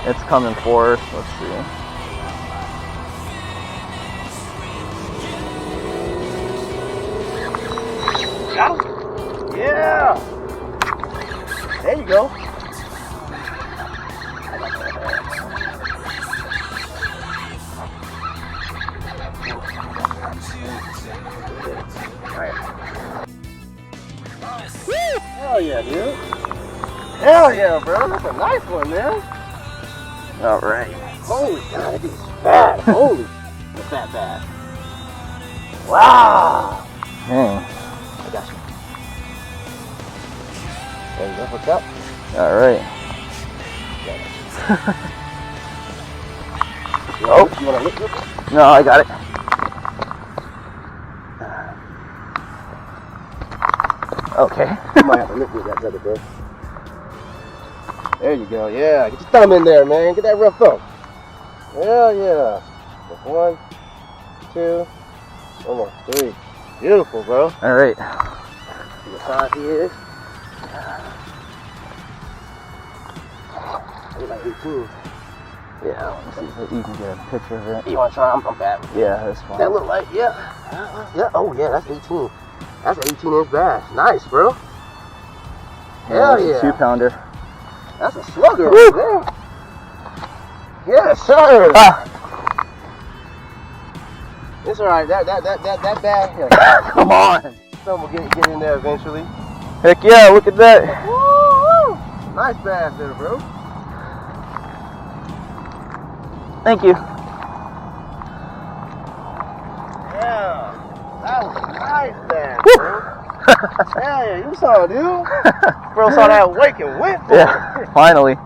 It's coming for us. Let's see. Got him? Yeah! There you go. Hell yeah, dude. Hell yeah, bro. That's a nice one, man. All right. Holy God, that dude's fat. Holy the fat bass. Wow. Dang. I got you. There you go. Hook up. All right. Oh, you want to lick it? No, I got it. Okay. You might have to lick with that brother, bro. There you go. Yeah, get your thumb in there, man. Get that rough thumb. Hell yeah. That's 1, 2, 1 more, 3. Beautiful, bro. All right. See what size he is. He's like 18. Yeah, let me see if you can get a picture of it. You want to try? I'm bad with it. Yeah, that's fine. That look like, yeah. Yeah. Oh, yeah, that's 18. That's an 18-inch bass. Nice, bro. Hell That's yeah. a 2-pounder. That's a slugger right there. Yes, sir. Ah. It's all right. That bag. Here. Come on. Some will get in there eventually. Heck yeah, look at that. Woo! Nice bass there, bro. Thank you. Yeah. That was a nice bass, bro. Hey, you saw it, dude. Bro saw that wake and went for it. Yeah, finally.